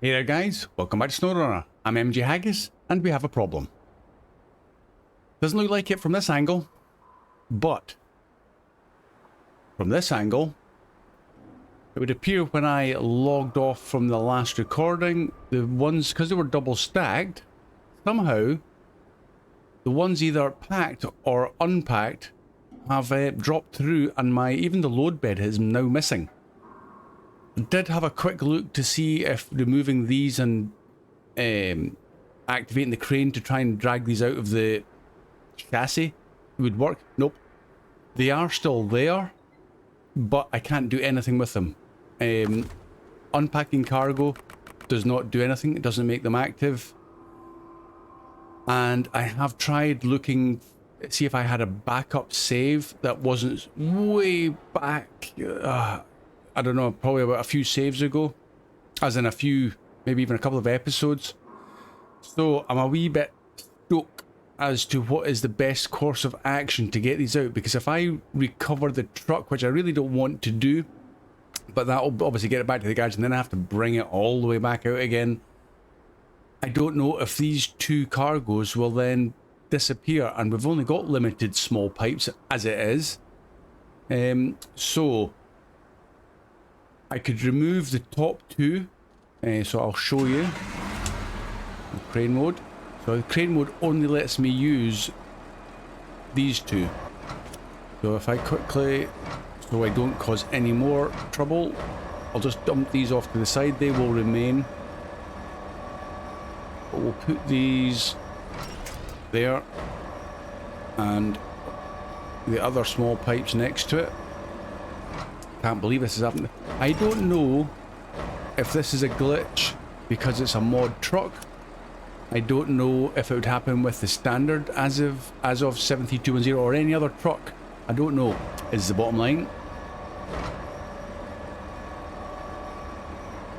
Hey there guys, welcome back to Snowrunner. I'm MJ Haggis and we have a problem. Doesn't look like it from this angle, but from this angle, it would appear when I logged off from the last recording, the ones, because they were double stacked, somehow the ones either packed or unpacked have dropped through and even the load bed is now missing. I did have a quick look to see if removing these and activating the crane to try and drag these out of the chassis would work. Nope. They are still there, but I can't do anything with them. Unpacking cargo does not do anything. It doesn't make them active. And I have tried looking, see if I had a backup save that wasn't way back. I don't know, probably about a few saves ago, as in a few, maybe even a couple of episodes. So I'm a wee bit stuck as to what is the best course of action to get these out, because if I recover the truck, which I really don't want to do, but that'll obviously get it back to the garage and then I have to bring it all the way back out again. I don't know if these two cargoes will then disappear, and we've only got limited small pipes as it is. So I could remove the top two, so I'll show you the crane mode. So the crane mode only lets me use these two. So if I quickly, so I don't cause any more trouble, I'll just dump these off to the side. They will remain. But we'll put these there and the other small pipes next to it. Can't believe this is happening. I don't know if this is a glitch because it's a mod truck. I don't know if it would happen with the standard as of 7210 or any other truck. I don't know, is the bottom line.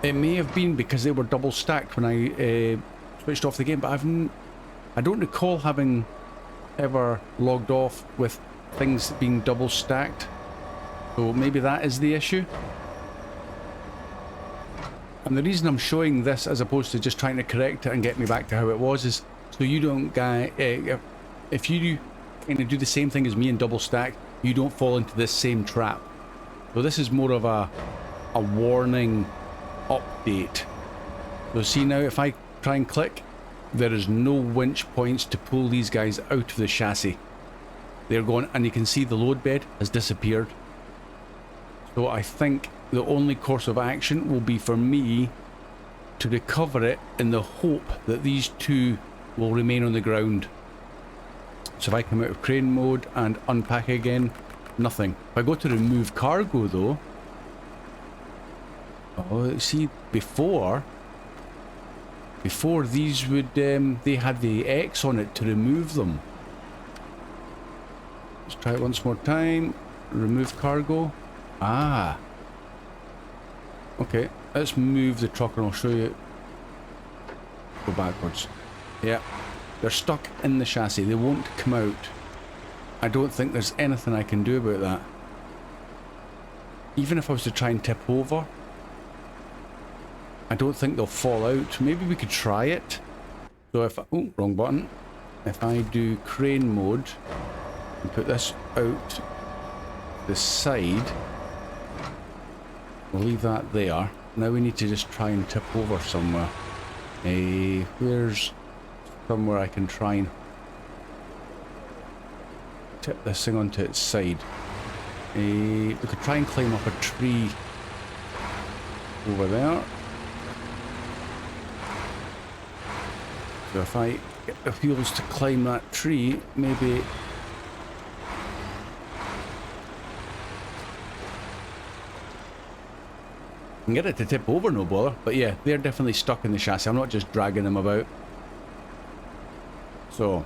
It may have been because they were double stacked when I switched off the game, but I don't recall having ever logged off with things being double stacked. So maybe that is the issue. And the reason I'm showing this as opposed to just trying to correct it and get me back to how it was is so you don't, if you kind of do the same thing as me and double stack, you don't fall into this same trap. So this is more of a warning update. So see now, if I try and click, there is no winch points to pull these guys out of the chassis. They're gone, and you can see the load bed has disappeared. So I think the only course of action will be for me to recover it in the hope that these two will remain on the ground. So if I come out of crane mode and unpack again, nothing. If I go to remove cargo though, oh, see, before these would, they had the X on it to remove them. Let's try it once more time. Remove cargo. Ah. Okay, let's move the truck and I'll show you. Go backwards. Yeah, they're stuck in the chassis. They won't come out. I don't think there's anything I can do about that. Even if I was to try and tip over, I don't think they'll fall out. Maybe we could try it. So if I, oh, wrong button. If I do crane mode and put this out the side, we'll leave that there. Now we need to just try and tip over somewhere. Where's somewhere I can try and tip this thing onto its side? We could try and climb up a tree over there. So if I get the wheels to climb that tree, maybe I can get it to tip over, no bother. But yeah, they're definitely stuck in the chassis. I'm not just dragging them about. So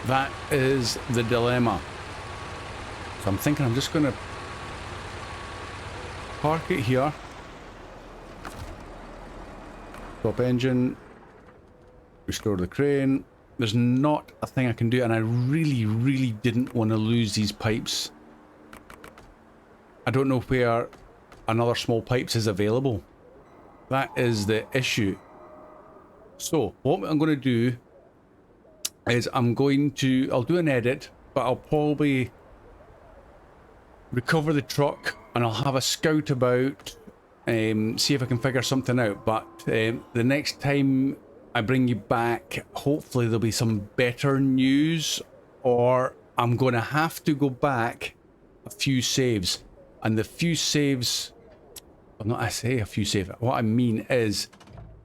that is the dilemma. So I'm thinking I'm just gonna park it here. Stop engine. Restore the crane. There's not a thing I can do, and I really didn't want to lose these pipes. I don't know where another small pipes is available. That is the issue. So what I'm going to do is I'll do an edit, but I'll probably recover the truck and I'll have a scout about, see if I can figure something out. But the next time I bring you back, hopefully there'll be some better news, or I'm going to have to go back a few saves. And the few saves, well, not I say a few saves, what I mean is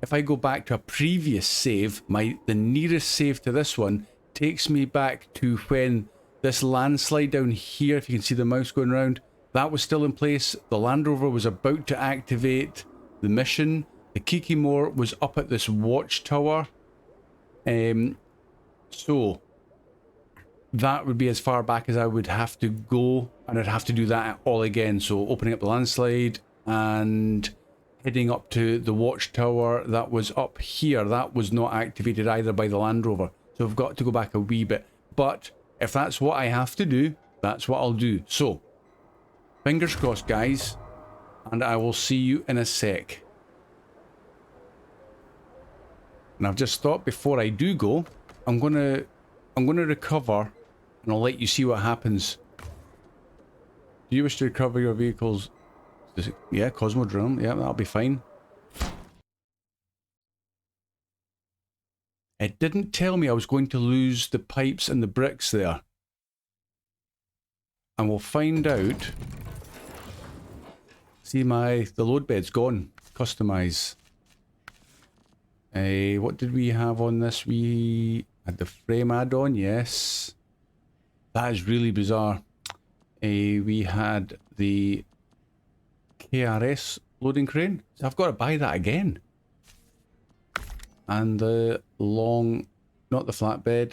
if I go back to a previous save, the nearest save to this one takes me back to when this landslide down here, if you can see the mouse going around, that was still in place. The Land Rover was about to activate the mission. The Kikimore was up at this watchtower. So that would be as far back as I would have to go, and I'd have to do that all again. So opening up the landslide and heading up to the watchtower that was up here, that was not activated either by the Land Rover. So I've got to go back a wee bit. But if that's what I have to do, that's what I'll do. So, fingers crossed, guys, and I will see you in a sec. And I've just thought before I do go, I'm gonna recover, and I'll let you see what happens. Do you wish to recover your vehicles? Yeah, Cosmodrome. Yeah, that'll be fine. It didn't tell me I was going to lose the pipes and the bricks there. And we'll find out. See, the load bed's gone. Customize. What did we have on this? We had the frame add-on, yes. That is really bizarre. We had the KRS loading crane. So I've got to buy that again. And the not the flatbed.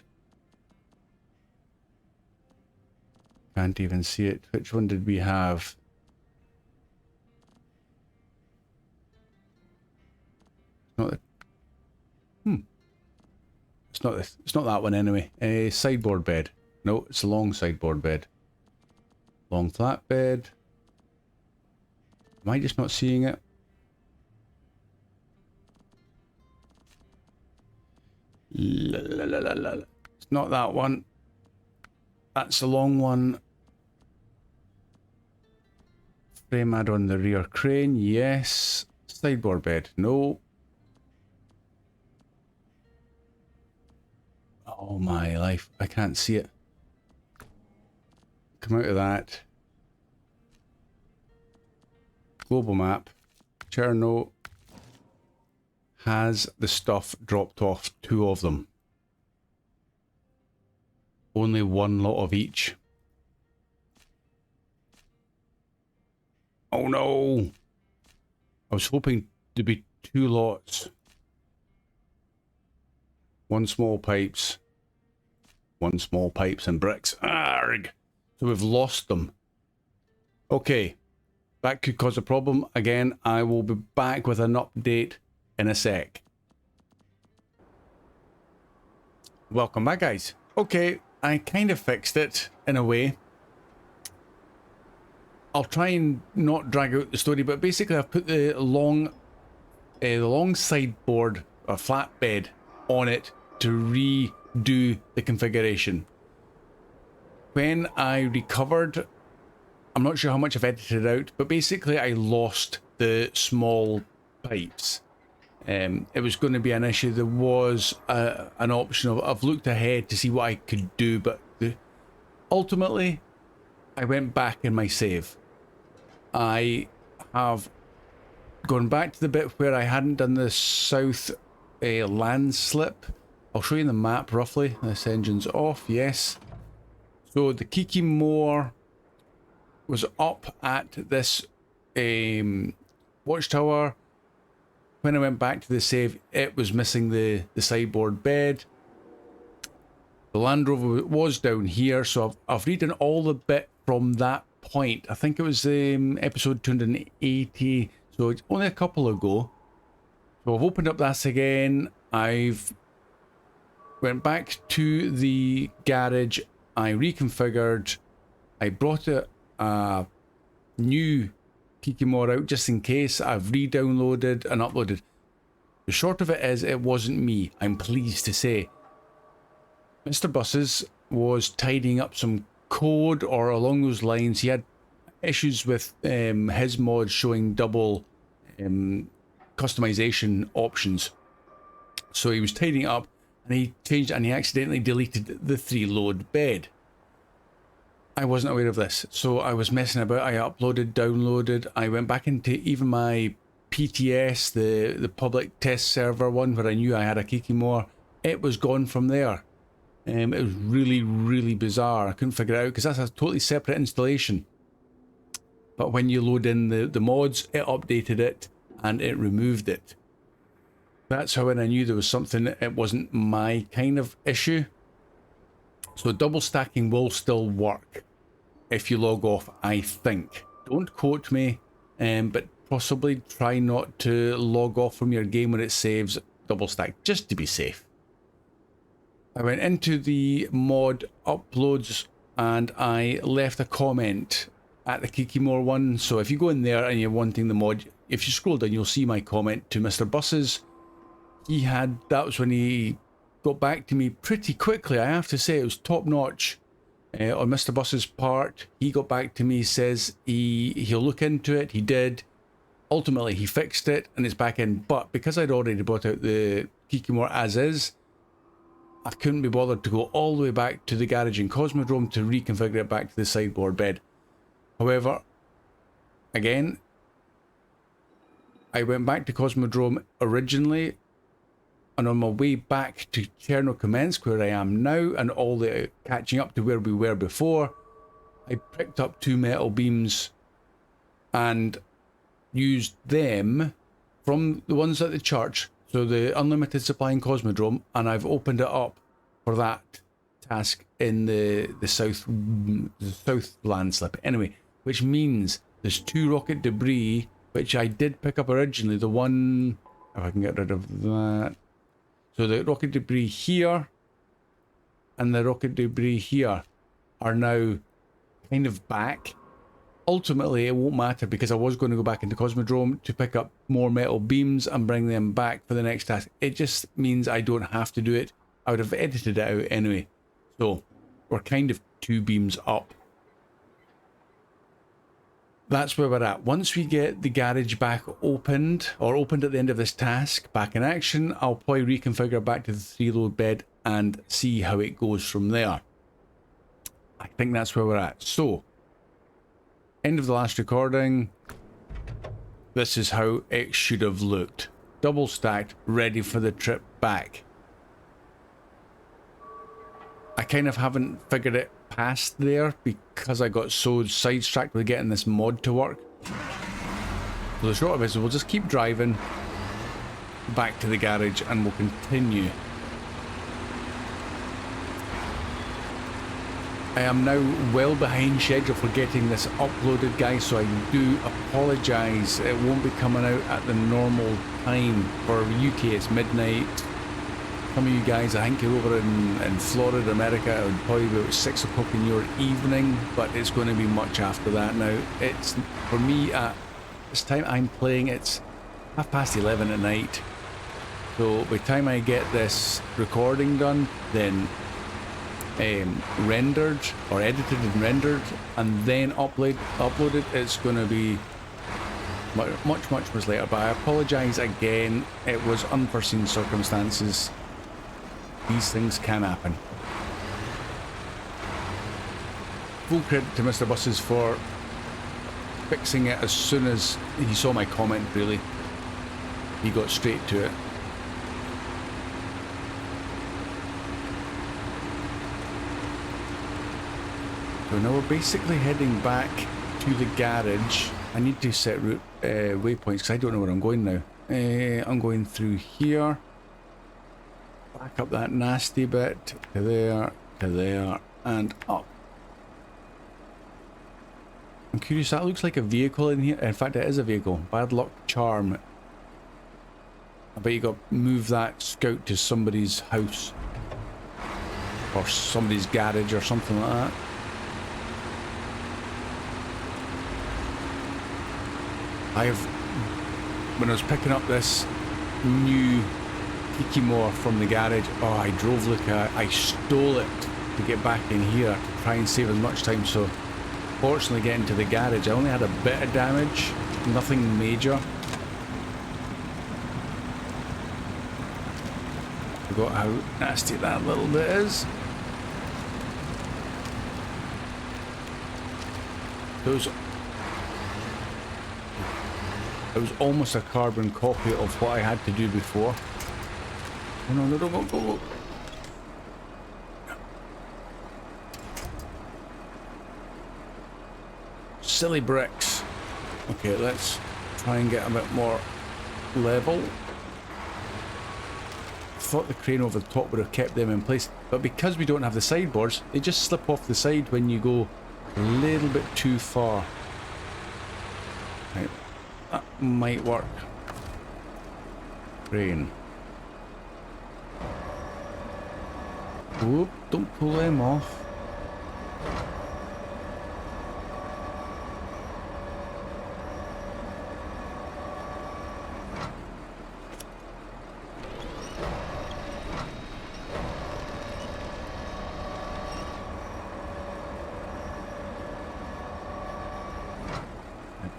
Can't even see it. Which one did we have? Not the, It's not that one anyway. Sideboard bed. No, it's a long sideboard bed. Long flatbed. Am I just not seeing it? It's not that one. That's the long one. Frame add on the rear crane, yes. Sideboard bed, no. Oh my life, I can't see it. Come out of that. Global map. Cherno has the stuff dropped off, 2 of them. Only 1 lot of each. Oh no! I was hoping to be 2 lots. 1 small pipes. 1 small pipes and bricks. Arrgh! So we've lost them. Okay. That could cause a problem. Again, I will be back with an update in a sec. Welcome back, guys. Okay, I kind of fixed it in a way. I'll try and not drag out the story, but basically I've put the long sideboard or flatbed on it to redo the configuration. When I recovered, I'm not sure how much I've edited out, but basically I lost the small pipes. It was going to be an issue. There was an option of, I've looked ahead to see what I could do, but ultimately I went back in my save. I have gone back to the bit where I hadn't done the south landslip. I'll show you the map roughly. This engine's off, yes. So the Kikimore was up at this watchtower. When I went back to the save, it was missing the sideboard bed. The Land Rover was down here, so I've redone all the bit from that point. I think it was episode 280, so it's only a couple ago. So I've opened up this again. I've went back to the garage. I reconfigured. I brought a new Kikimor out just in case. I've re-downloaded and uploaded. The short of it is, it wasn't me, I'm pleased to say. Mr. Buses was tidying up some code or along those lines. He had issues with his mod showing double customization options. So he was tidying up and he changed and he accidentally deleted the 3-load bed. I wasn't aware of this, so I was messing about. I uploaded, downloaded, I went back into even my Pt2, the public test server one where I knew I had a Kikimor. It was gone from there. It was really bizarre. I couldn't figure it out because that's a totally separate installation. But when you load in the mods, it updated it and it removed it. That's how when I knew there was something, it wasn't my kind of issue. So double stacking will still work if you log off, I think. Don't quote me, but possibly try not to log off from your game when it saves double stack, just to be safe. I went into the mod uploads and I left a comment at the Kikimor one. So if you go in there and you're wanting the mod, if you scroll down, you'll see my comment to Mr. Buses. That was when he got back to me pretty quickly. I have to say it was top notch on Mr. Bus's part. He got back to me, says he'll look into it. He did. Ultimately, he fixed it and it's back in. But because I'd already brought out the Kikimor as is, I couldn't be bothered to go all the way back to the garage in Cosmodrome to reconfigure it back to the sideboard bed. However, again, I went back to Cosmodrome originally, and on my way back to Cherno Kamensk, where I am now, and all the catching up to where we were before, I picked up 2 metal beams and used them from the ones at the church, so the unlimited supply in Cosmodrome, and I've opened it up for that task in the south landslip. Anyway, which means there's 2 rocket debris, which I did pick up originally. The one, if I can get rid of that. So the rocket debris here and the rocket debris here are now kind of back. Ultimately, it won't matter because I was going to go back into Cosmodrome to pick up more metal beams and bring them back for the next task. It just means I don't have to do it. I would have edited it out anyway. So we're kind of 2 beams up. That's where we're at. Once we get the garage back opened, or opened at the end of this task, back in action, I'll probably reconfigure back to the 3-load bed and see how it goes from there. I think that's where we're at. So, end of the last recording. This is how it should have looked. Double stacked, ready for the trip back. I kind of haven't figured it past there because I got so sidetracked with getting this mod to work. So the short of it is we'll just keep driving back to the garage and we'll continue. I am now well behind schedule for getting this uploaded, guys, so I do apologise. It won't be coming out at the normal time. For UK it's midnight. Some of you guys, I think you're over in Florida, America, it would probably be about 6 o'clock in your evening, but it's going to be much after that now. It's, for me, at this time I'm playing, it's 11:30 at night. So by the time I get this recording done, then rendered, or edited and rendered, and then uploaded, it's going to be much later. But I apologise again, it was unforeseen circumstances. These things can happen. Full credit to Mr. Buses for fixing it as soon as he saw my comment, really. He got straight to it. So now we're basically heading back to the garage. I need to set route waypoints because I don't know where I'm going now. I'm going through here. Back up that nasty bit, to there, and up. I'm curious, that looks like a vehicle in here. In fact, it is a vehicle. Bad luck charm. I bet you got to move that scout to somebody's house. Or somebody's garage or something like that. When I was picking up this new Kikimore from the garage, oh, I drove like I stole it to get back in here to try and save as much time. So fortunately getting to the garage, I only had a bit of damage, nothing major. Forgot how nasty that little bit is. It was almost a carbon copy of what I had to do before. Oh no, no, don't go. Silly bricks. Okay, let's try and get a bit more level. I thought the crane over the top would have kept them in place, but because we don't have the sideboards, they just slip off the side when you go a little bit too far. Right, that might work. Crane. Whoop, don't pull them off.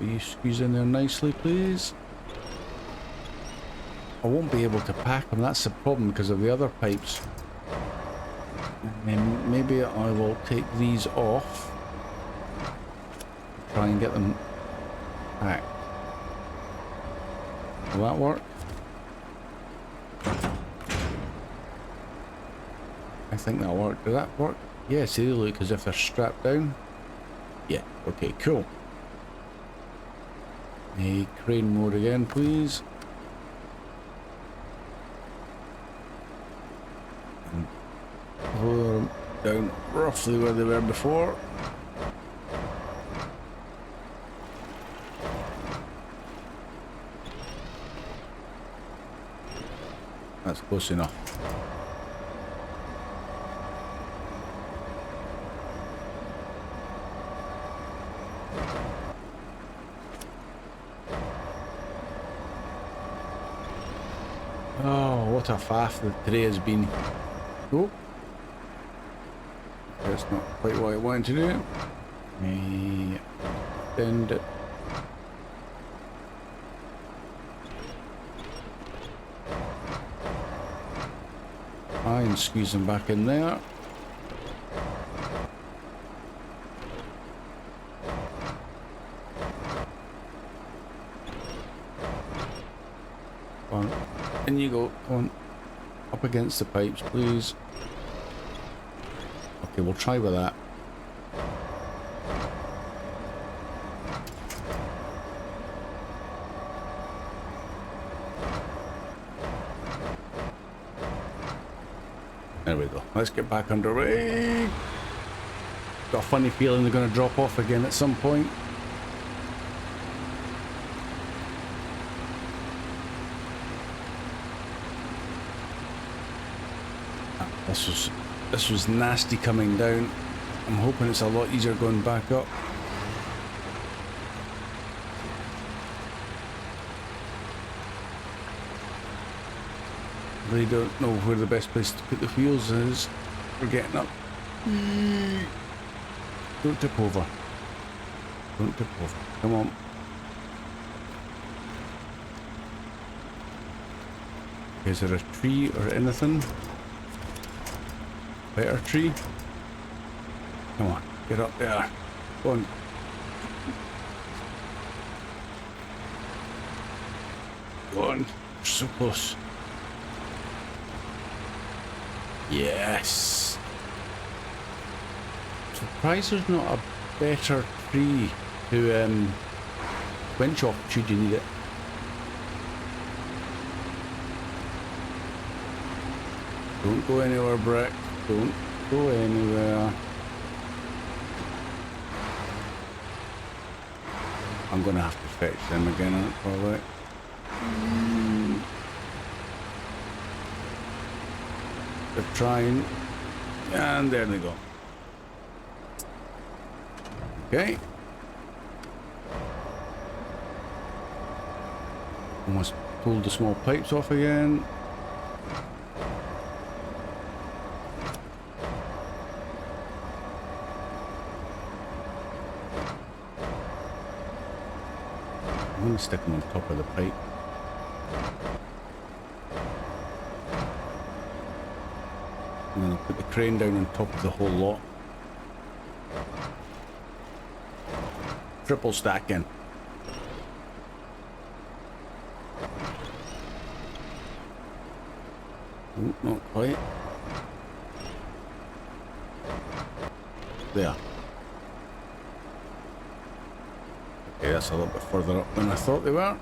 You squeeze in there nicely, please. I won't be able to pack them, that's the problem because of the other pipes. And then maybe I will take these off. Try and get them packed. Will that work? I think that'll work. Does that work? Yes, they look as if they're strapped down. Yeah, okay, cool. A crane mode again, please. And lower them down roughly where they were before. That's close enough. Oh, what a faff the tray has been. Oh, that's not quite what I wanted to do. Bend it. And squeeze them back in there. In you go, come on, up against the pipes, please. Okay, we'll try with that. There we go. Let's get back underway. Got a funny feeling they're going to drop off again at some point. This was nasty coming down. I'm hoping it's a lot easier going back up. Really don't know where the best place to put the wheels is. We're getting up. Don't tip over. Don't tip over. Come on. Is there a tree or anything? Better tree. Come on, get up there. Go on. Go on. You're so close. Yes. Surprised there's not a better tree to winch off should you need it. Don't go anywhere, Brick. Don't go anywhere. I'm gonna have to fetch them again, probably. They're trying, and there they go. Okay. Almost pulled the small pipes off again. I'm going to stick them on top of the pipe. I'm going to put the crane down on top of the whole lot. Triple stacking. Oh, not quite. There. Okay, that's a little bit further up than I thought they were.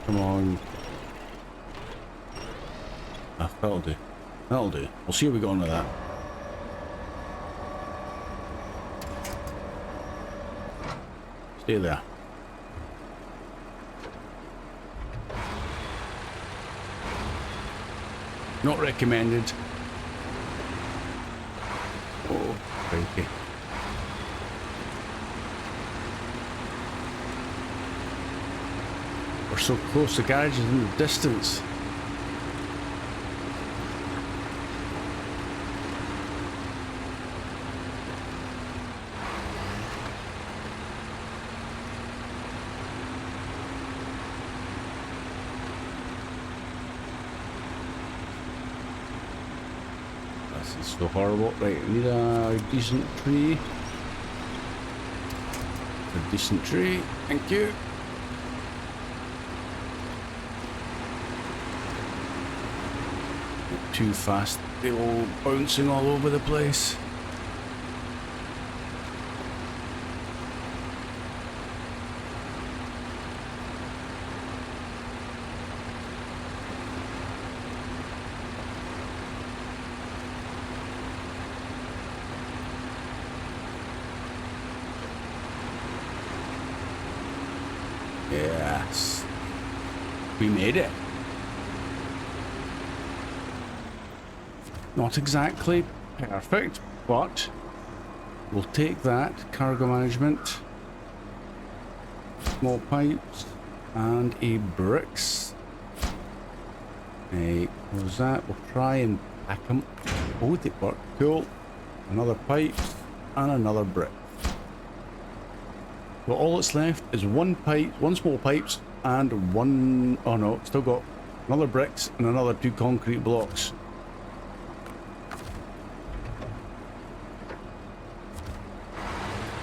Come on. Ah, that'll do. That'll do. We'll see how we go on with that. Stay there. Not recommended. Oh, crikey. We're so close, the garage is in the distance. This is so horrible. Right, we need a decent tree. A decent tree, thank you. Too fast, they're all bouncing all over the place. Yes, we made it. Not exactly perfect, but we'll take that. Cargo management, small pipes, and a bricks. What was that? We'll try and pack them. Oh, they work. Cool. Another pipe and another brick. So all that's left is one pipe, one small pipes, and one. Oh no, still got another bricks and another 2 concrete blocks.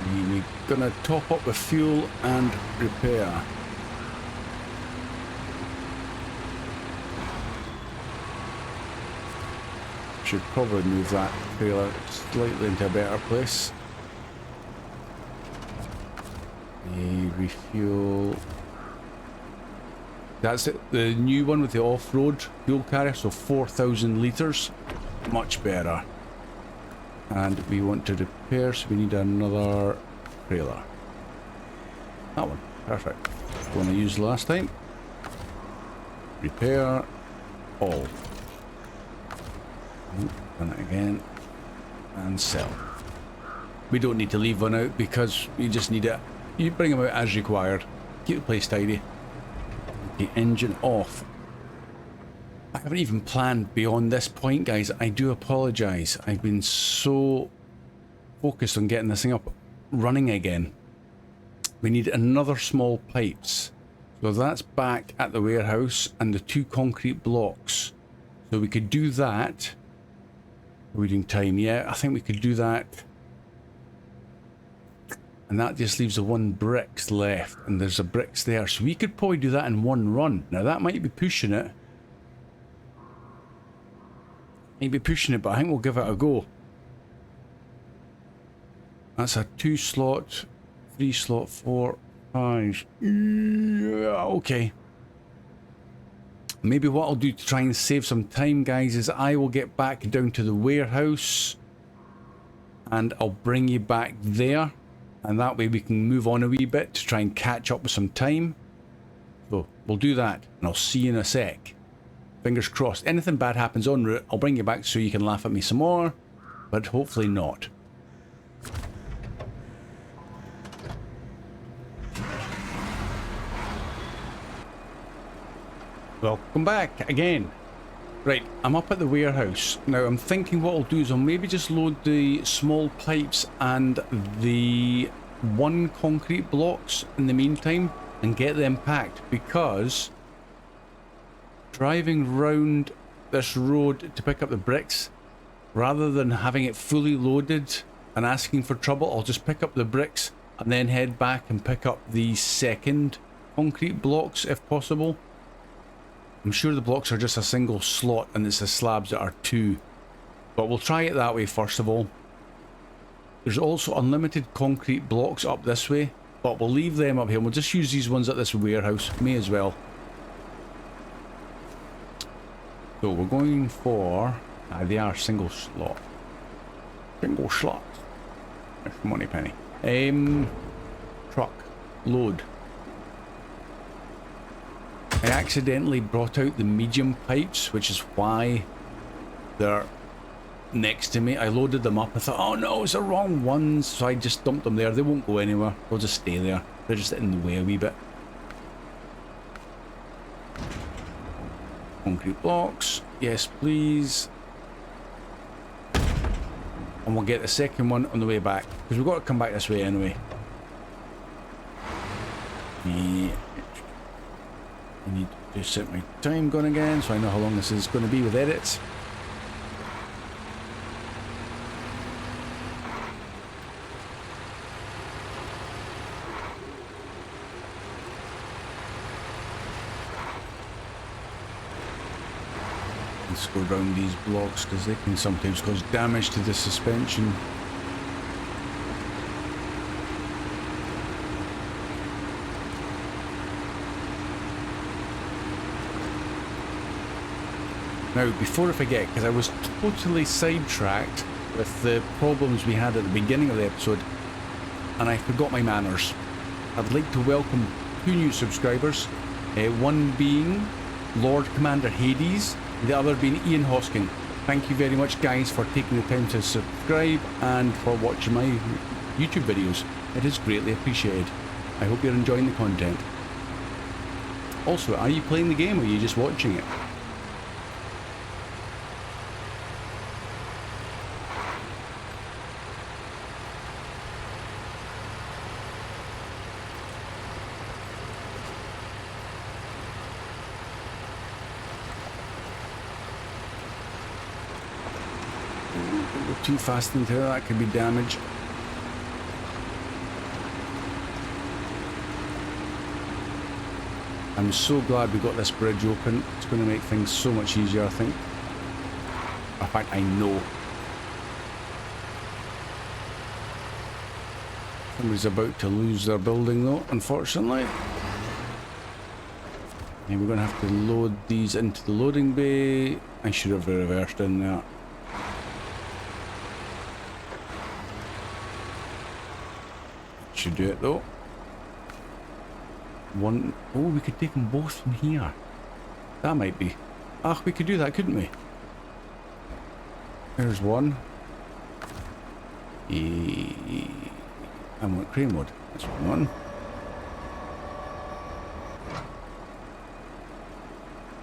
We're gonna top up with fuel and repair. Should probably move that trailer slightly into a better place. Refuel. That's it. The new one with the off-road fuel carrier, so 4,000 litres. Much better. And we want to repair, so we need another trailer. That one, perfect. The one I used last time. Repair all. Done it again. And sell. We don't need to leave one out because we just need it. You bring them out as required. Keep the place tidy. The engine off. I haven't even planned beyond this point, guys. I do apologise. I've been so focused on getting this thing up running again. We need another small pipes. So that's back at the warehouse and the 2 concrete blocks. So we could do that. Are we doing time? Yeah, I think we could do that. And that just leaves the 1 bricks left. And there's a bricks there. So we could probably do that in 1 run. Now that might be pushing it. But I think we'll give it a go. That's a 2 slot, 3 slot, 4, 5. Yeah, okay. Maybe what I'll do to try and save some time, guys, is I will get back down to the warehouse and I'll bring you back there, and that way we can move on a wee bit to try and catch up with some time. So we'll do that and I'll see you in a sec. Fingers crossed. Anything bad happens en route, I'll bring you back so you can laugh at me some more, but hopefully not. Welcome back again. Right, I'm up at the warehouse. Now I'm thinking what I'll do is I'll maybe just load the small pipes and the 1 concrete blocks in the meantime and get them packed, because driving round this road to pick up the bricks, rather than having it fully loaded and asking for trouble, I'll just pick up the bricks and then head back and pick up the second concrete blocks if possible. I'm sure the blocks are just a single slot and it's the slabs that are 2. But we'll try it that way first of all. There's also unlimited concrete blocks up this way, but we'll leave them up here. We'll just use these ones at this warehouse. May as well. So we're going for... they are single slot. Single slot. There's money penny. Truck. Load. I accidentally brought out the medium pipes, which is why they're next to me. I loaded them up. I thought, oh no, it's the wrong ones. So I just dumped them there. They won't go anywhere. They'll just stay there. They're just in the way a wee bit. Concrete blocks. Yes, please. And we'll get the second one on the way back, because we've got to come back this way anyway. Yeah. I need to set my time gun again so I know how long this is going to be with edits. Let's go around these blocks because they can sometimes cause damage to the suspension. Now, before I forget, because I was totally sidetracked with the problems we had at the beginning of the episode, and I forgot my manners. I'd like to welcome 2 new subscribers, one being Lord Commander Hades, the other being Ian Hosking. Thank you very much, guys, for taking the time to subscribe and for watching my YouTube videos. It is greatly appreciated. I hope you're enjoying the content. Also, are you playing the game or are you just watching it? Too fast into that could be damage. I'm so glad we got this bridge open. It's going to make things so much easier, I think. In fact, I know. Somebody's about to lose their building though, unfortunately. And we're going to have to load these into the loading bay. I should have reversed in there. Should do it though. One, oh, we could take them both from here. That might be. Ah, we could do that, couldn't we? There's one. I want crane mode. That's one.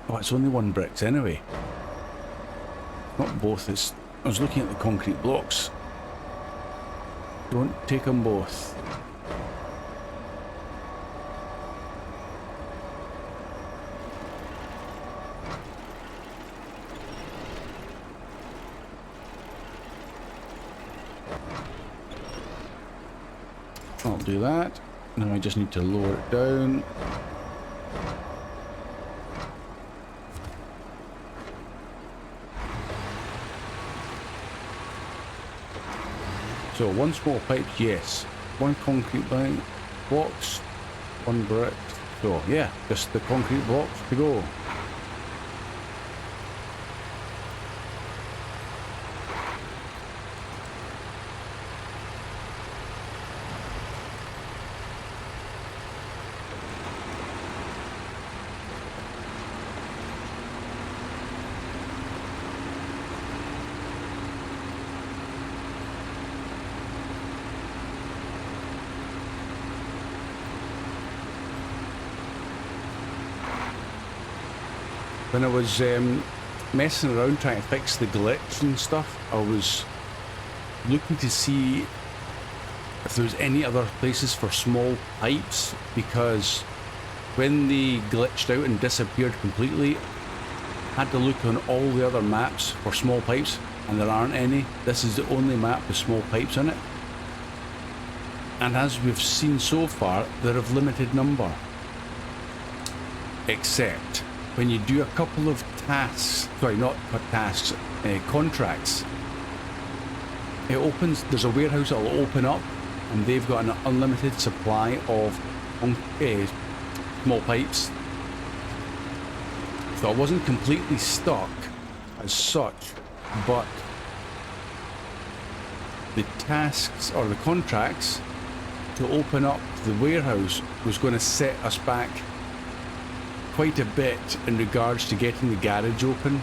Oh, it's only 1 bricks anyway. Not both. It's. I was looking at the concrete blocks. Don't take them both. I'll do that. Now I just need to lower it down. So 1 small pipe, yes. 1 concrete blocks, 1 brick. So yeah, just the concrete blocks to go. When I was messing around trying to fix the glitch and stuff, I was looking to see if there was any other places for small pipes, because when they glitched out and disappeared completely, I had to look on all the other maps for small pipes, and there aren't any. This is the only map with small pipes in it. And as we've seen so far, they're of limited number. Except when you do a couple of tasks, sorry, not tasks, contracts, it opens, there's a warehouse that'll open up, and they've got an unlimited supply of small pipes. So I wasn't completely stuck as such, but the tasks or the contracts to open up the warehouse was going to set us back quite a bit in regards to getting the garage open.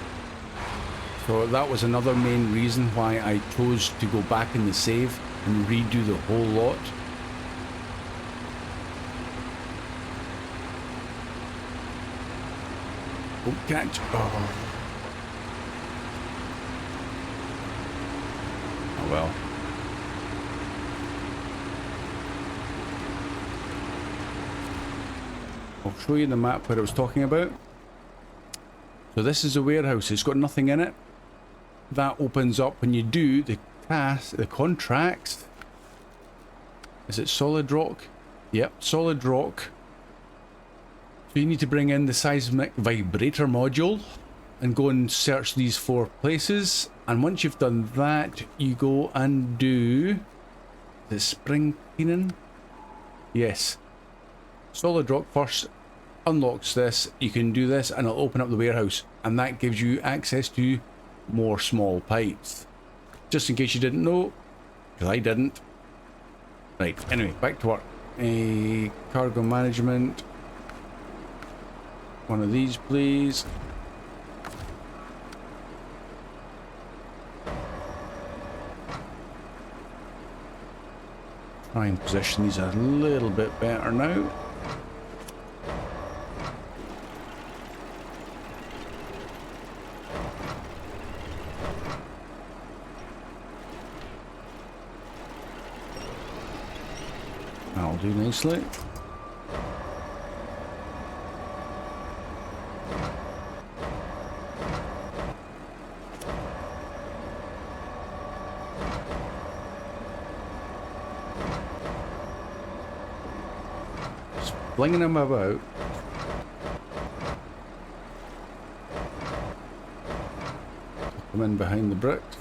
So that was another main reason why I chose to go back in the save and redo the whole lot. Oh, catch. Oh. Oh well. I'll show you the map where I was talking about. So this is a warehouse. It's got nothing in it. That opens up when you do the task, the contracts. Is it solid rock? Yep, solid rock. So you need to bring in the seismic vibrator module and go and search these 4 places. And once you've done that, you go and do the spring cleaning. Yes. Solid rock first unlocks this. You can do this and it'll open up the warehouse, and that gives you access to more small pipes. Just in case you didn't know, because I didn't. Right, anyway, back to work. Cargo management. One of these, please. Try and position these a little bit better now. That'll do nicely. Flinging them about. Come in behind the bricks.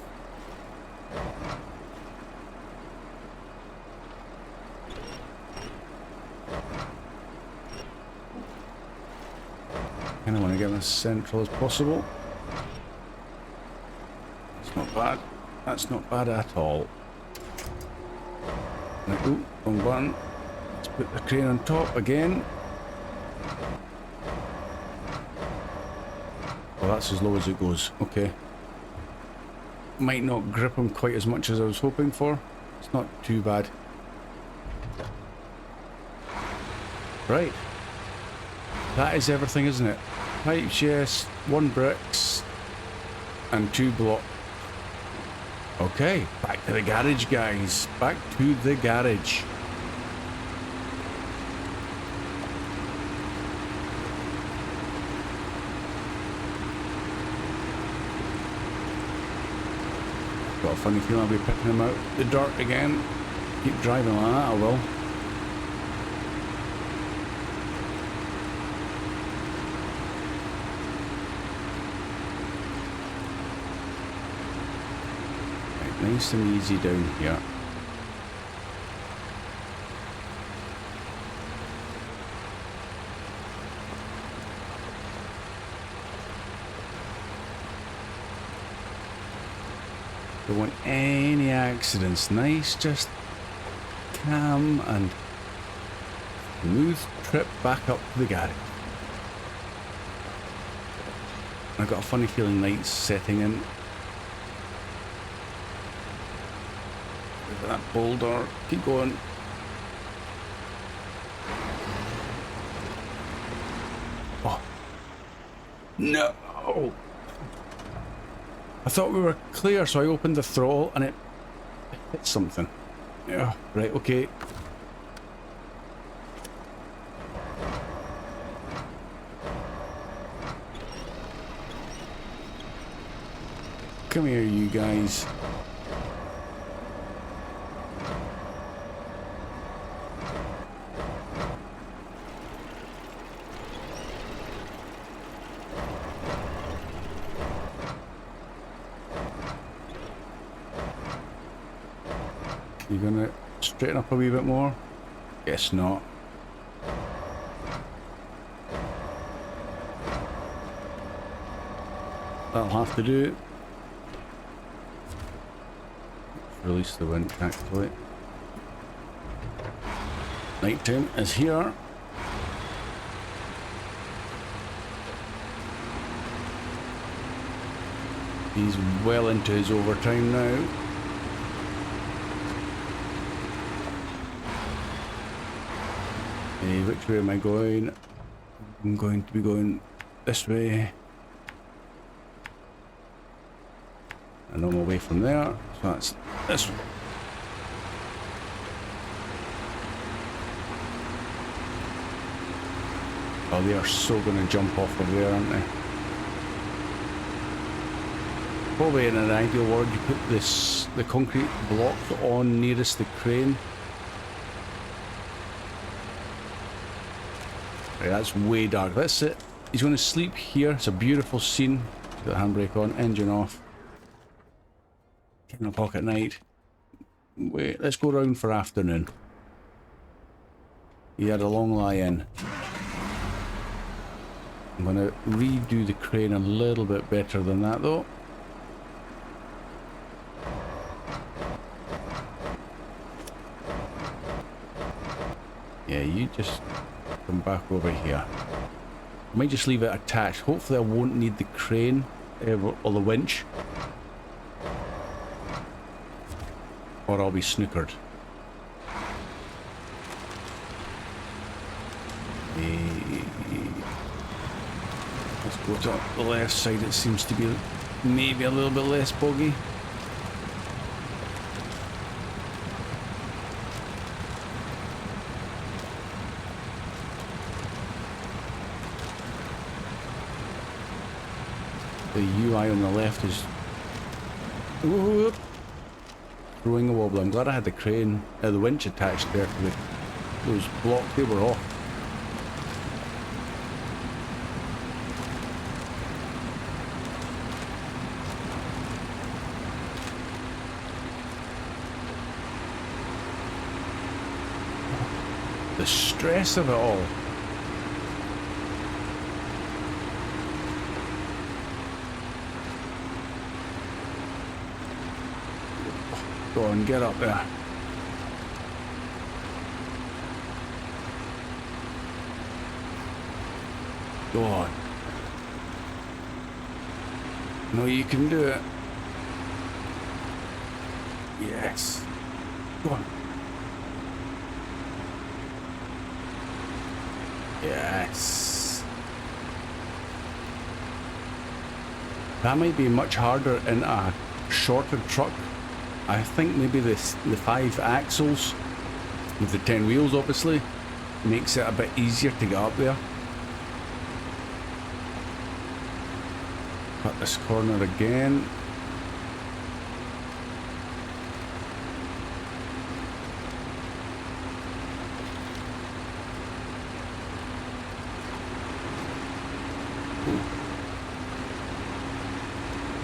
Kind of want to get them as central as possible. That's not bad. That's not bad at all. Right, ooh, wrong button. Let's put the crane on top again. Well, that's as low as it goes. Okay. Might not grip them quite as much as I was hoping for. It's not too bad. Right. That is everything, isn't it? Pipes, yes. 1 bricks. And 2 block. Okay. Back to the garage, guys. Back to the garage. Got a funny feeling I'll be picking them out the dirt again. Keep driving like that, I will. Right, nice and easy down here. Don't want any accidents. Nice, just calm and smooth trip back up to the garage. I've got a funny feeling night's setting in. Look at that boulder. Keep going. Oh. No! I thought we were clear, so I opened the throttle and it hit something. Yeah, right, okay. Come here, you guys. You gonna straighten up a wee bit more? Guess not. That'll have to do. Release the winch actually. Nighttime is here. He's well into his overtime now. Hey, which way am I going? I'm going to be going this way. And I'm away from there, so that's this one. Oh, they are so going to jump off of there, aren't they? Probably in an ideal world, you put the concrete block on nearest the crane. Right, that's way dark. That's it. He's going to sleep here. It's a beautiful scene. Got the handbrake on, engine off. 10 o'clock at night. Wait, let's go round for afternoon. He had a long lie-in. I'm going to redo the crane a little bit better than that though. Yeah, you just come back over here. I might just leave it attached. Hopefully I won't need the crane or the winch. Or I'll be snookered. Let's go to the left side. It seems to be maybe a little bit less boggy. The UI on the left is throwing a wobble. I'm glad I had the crane, the winch attached there to those blocks. They were off. The stress of it all. Go on, get up there. Go on. No, you can do it. Yes. Go on. Yes. That might be much harder in a shorter truck. I think maybe the 5 axles with the 10 wheels obviously makes it a bit easier to get up there. Cut this corner again.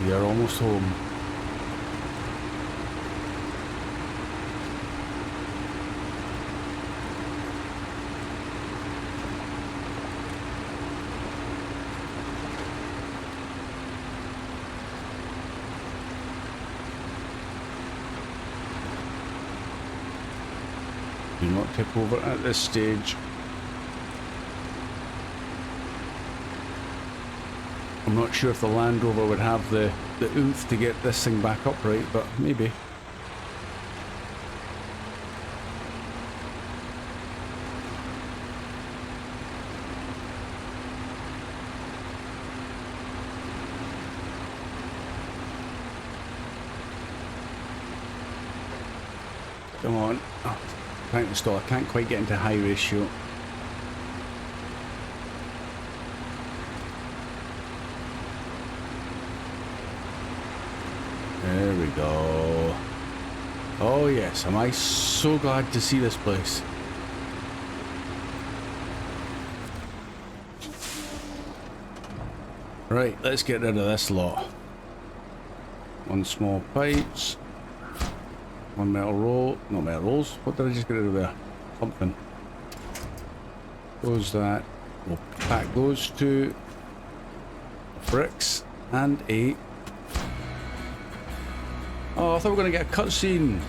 We are almost home. Do not tip over at this stage. I'm not sure if the Land Rover would have the oomph to get this thing back upright, but maybe. Come on. Oh, trying to stall. I can't quite get into high ratio. There we go. Oh yes, am I so glad to see this place. Right, let's get rid of this lot. One small pipes. One metal roll. No metal rolls. What did I just get rid of there? Something. Close that. We'll pack those two. Bricks and a... Oh, I thought we were going to get a cutscene.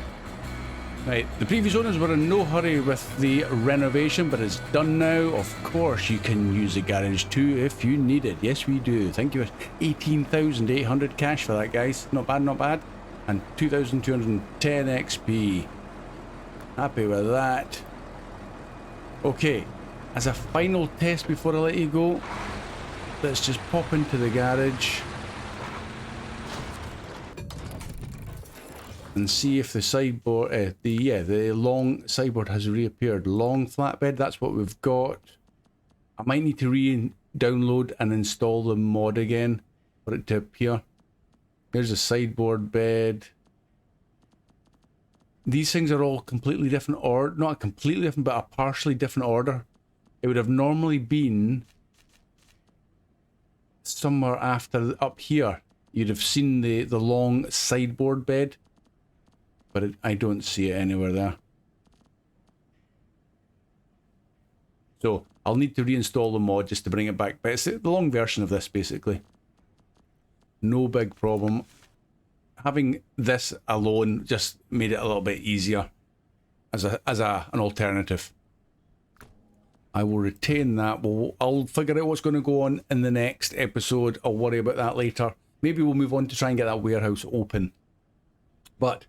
Right, the previous owners were in no hurry with the renovation, but it's done now. Of course, you can use the garage too if you need it. Yes, we do. Thank you. 18,800 cash for that, guys. Not bad, not bad. And 2,210 XP. Happy with that. Okay, as a final test before I let you go, let's just pop into the garage and see if the sideboard, the long sideboard has reappeared. Long flatbed, that's what we've got. I might need to re-download and install the mod again for it to appear. There's a sideboard bed. These things are all completely different, or not a completely different, but a partially different order. It would have normally been somewhere after, up here. You'd have seen the long sideboard bed. But I don't see it anywhere there. So I'll need to reinstall the mod just to bring it back. But it's the long version of this, basically. No big problem. Having this alone just made it a little bit easier as an alternative. I will retain that. I'll figure out what's going to go on in the next episode. I'll worry about that later. Maybe we'll move on to try and get that warehouse open. But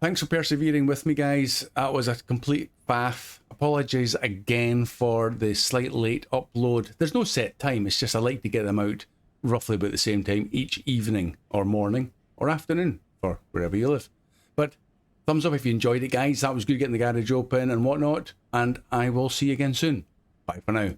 thanks for persevering with me, guys. That was a complete faff. Apologies again for the slight late upload. There's no set time. It's just I like to get them out roughly about the same time each evening or morning or afternoon for wherever you live. But thumbs up if you enjoyed it, guys. That was good getting the garage open and whatnot. And I will see you again soon. Bye for now.